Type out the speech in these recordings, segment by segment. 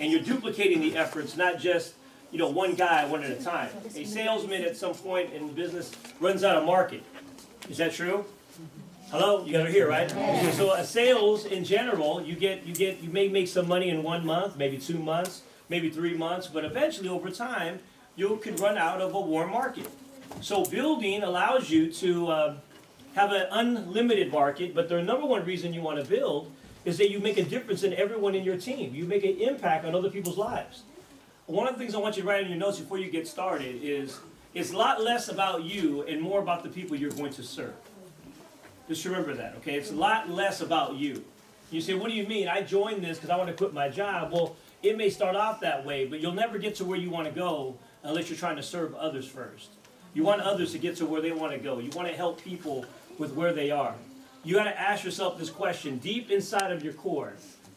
and you're duplicating the efforts, not just one guy, one at a time. A salesman at some point in business runs out of market. Is that true? Hello, you guys are here, right? So a sales in general, you may make some money in 1 month, maybe 2 months, maybe 3 months, but eventually over time, you could run out of a warm market. So building allows you to have an unlimited market, but the number one reason you want to build is that you make a difference in everyone in your team. You make an impact on other people's lives. One of the things I want you to write in your notes before you get started is it's a lot less about you and more about the people you're going to serve. Just remember that, okay? It's a lot less about you. You say, what do you mean? I joined this because I want to quit my job. Well, it may start off that way, but you'll never get to where you want to go unless you're trying to serve others first. You want others to get to where they want to go. You want to help people with where they are. You got to ask yourself this question, deep inside of your core,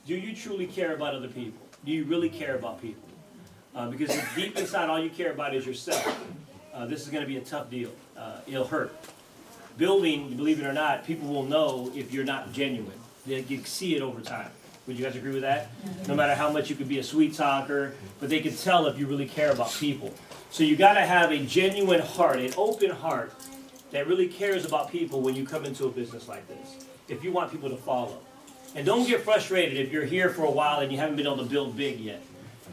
do you truly care about other people? Do you really care about people? Because if deep inside all you care about is yourself, this is going to be a tough deal. It'll hurt. Building, believe it or not, people will know if you're not genuine. You can see it over time. Would you guys agree with that? No matter how much you could be a sweet talker, but they can tell if you really care about people. So you got to have a genuine heart, an open heart that really cares about people when you come into a business like this. If you want people to follow. And don't get frustrated if you're here for a while and you haven't been able to build big yet.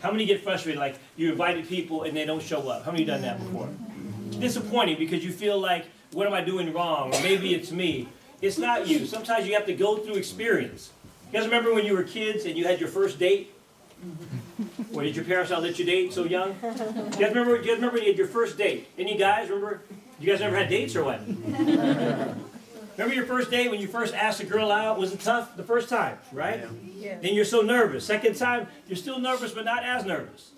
How many get frustrated like you invited people and they don't show up? How many done that before? Disappointing because you feel like, what am I doing wrong? Or maybe it's me. It's not you. Sometimes you have to go through experience. You guys remember when you were kids and you had your first date? Or did your parents not let you date so young? Do you guys remember when you had your first date? Any guys remember? You guys ever had dates or what? Remember your first date when you first asked a girl out? Was it tough the first time, right? Yeah. Then you're so nervous. Second time, you're still nervous but not as nervous.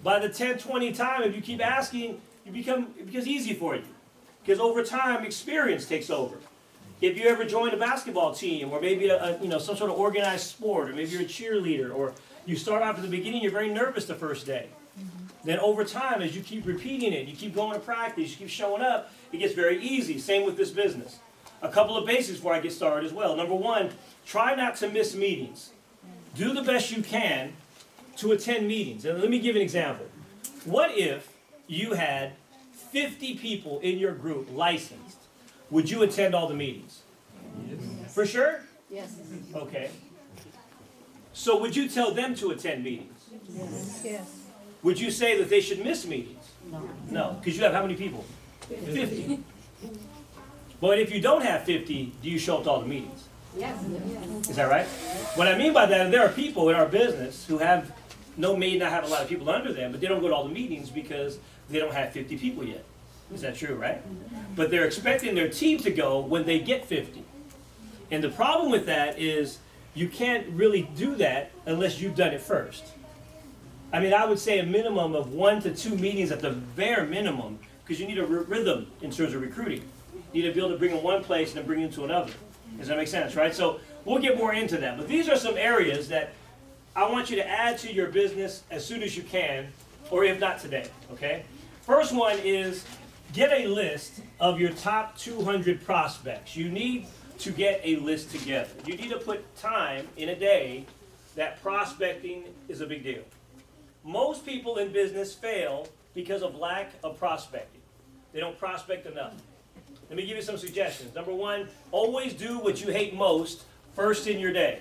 By the 10th, 20th time, if you keep asking, it becomes easy for you. Because over time, experience takes over. If you ever joined a basketball team, or maybe some sort of organized sport, or maybe you're a cheerleader, or you start off at the beginning, you're very nervous the first day. Then over time, as you keep repeating it, you keep going to practice, you keep showing up, it gets very easy. Same with this business. A couple of basics before I get started as well. Number one, try not to miss meetings. Do the best you can to attend meetings. And let me give an example. What if you had 50 people in your group licensed? Would you attend all the meetings? Yes. For sure? Yes. Okay. So would you tell them to attend meetings? Yes. Yes. Would you say that they should miss meetings? No. No, because you have how many people? 50. But if you don't have 50, do you show up to all the meetings? Yes. Is that right? What I mean by that, there are people in our business who may not have a lot of people under them, but they don't go to all the meetings because they don't have 50 people yet. Is that true, right? But they're expecting their team to go when they get 50. And the problem with that is you can't really do that unless you've done it first. I mean, I would say a minimum of 1 to 2 meetings at the bare minimum, because you need a rhythm in terms of recruiting. You need to be able to bring in one place and then bring into another. Does that make sense, right? So we'll get more into that. But these are some areas that I want you to add to your business as soon as you can, or if not today, okay? First one is get a list of your top 200 prospects. You need to get a list together. You need to put time in a day that prospecting is a big deal. Most people in business fail because of lack of prospecting. They don't prospect enough. Let me give you some suggestions. Number one, always do what you hate most first in your day.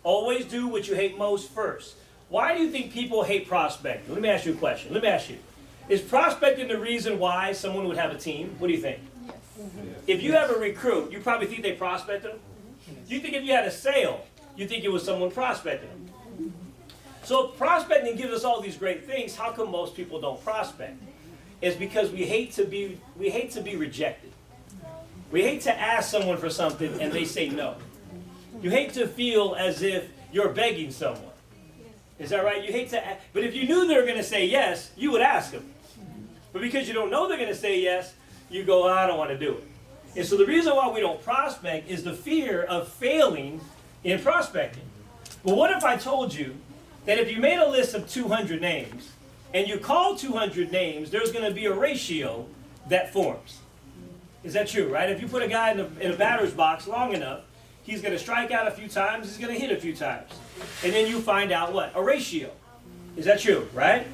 Always do what you hate most first. Why do you think people hate prospecting? Let me ask you a question. Let me ask you. Is prospecting the reason why someone would have a team? What do you think? Yes. If you have a recruit, you probably think they prospected them? Do you think if you had a sale, you think it was someone prospecting them? So prospecting gives us all these great things. How come most people don't prospect? It's because we hate to be rejected. We hate to ask someone for something and they say no. You hate to feel as if you're begging someone. Is that right? You hate to ask, but if you knew they were going to say yes, you would ask them. But because you don't know they're going to say yes, you go, I don't want to do it. And so the reason why we don't prospect is the fear of failing in prospecting. Well, what if I told you that if you made a list of 200 names and you call 200 names, there's going to be a ratio that forms? Is that true, right? If you put a guy in a batter's box long enough, he's going to strike out a few times, he's going to hit a few times. And then you find out what? A ratio. Is that true, right?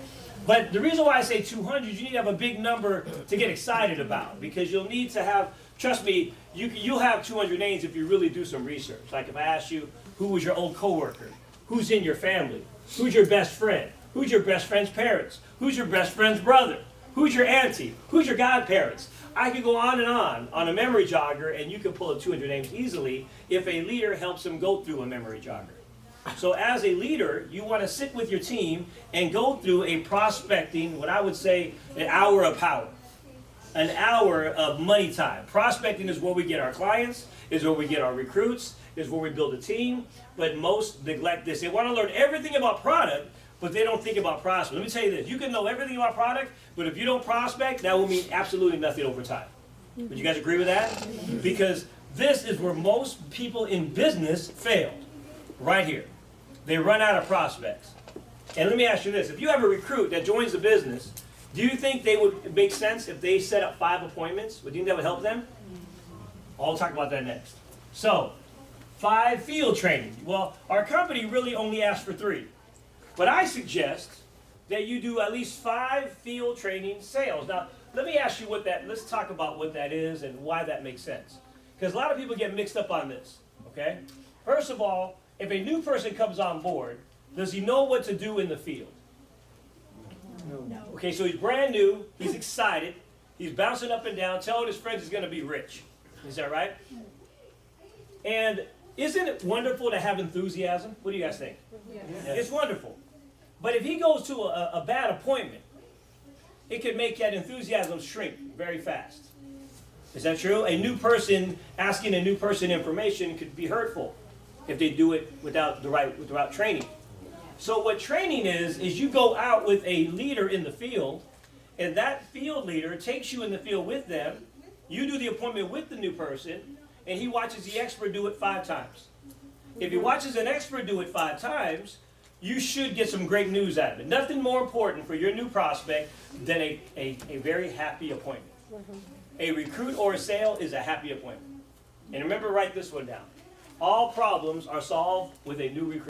But the reason why I say 200, you need to have a big number to get excited about, because you'll need to have, trust me, you'll have 200 names if you really do some research. Like if I ask you, who was your old coworker? Who's in your family? Who's your best friend? Who's your best friend's parents? Who's your best friend's brother? Who's your auntie? Who's your godparents? I could go on a memory jogger, and you can pull up 200 names easily if a leader helps them go through a memory jogger. So as a leader, you want to sit with your team and go through a prospecting, what I would say, an hour of power. An hour of money time. Prospecting is where we get our clients, is where we get our recruits, is where we build a team, but most neglect this. They want to learn everything about product, but they don't think about prospect. Let me tell you this, you can know everything about product, but if you don't prospect, that will mean absolutely nothing over time. Would you guys agree with that? Because this is where most people in business fail, right here. They run out of prospects. And let me ask you this, if you have a recruit that joins the business, do you think they would make sense if they set up 5 appointments? Would you think that would help them? I'll talk about that next. So, 5 field training. Well, our company really only asks for 3. But I suggest that you do at least 5 field training sales. Now, let me ask you let's talk about what that is and why that makes sense. Because a lot of people get mixed up on this, okay? First of all, if a new person comes on board, does he know what to do in the field? No. Okay, so he's brand new, he's excited, he's bouncing up and down, telling his friends he's going to be rich. Is that right? And isn't it wonderful to have enthusiasm? What do you guys think? Yes. It's wonderful. But if he goes to a bad appointment, it could make that enthusiasm shrink very fast. Is that true? A new person asking a new person information could be hurtful if they do it without training. So what training is you go out with a leader in the field, and that field leader takes you in the field with them. You do the appointment with the new person, and he watches the expert do it 5 times. If he watches an expert do it 5 times, you should get some great news out of it. Nothing more important for your new prospect than a very happy appointment. A recruit or a sale is a happy appointment. And remember, write this one down. All problems are solved with a new recruit.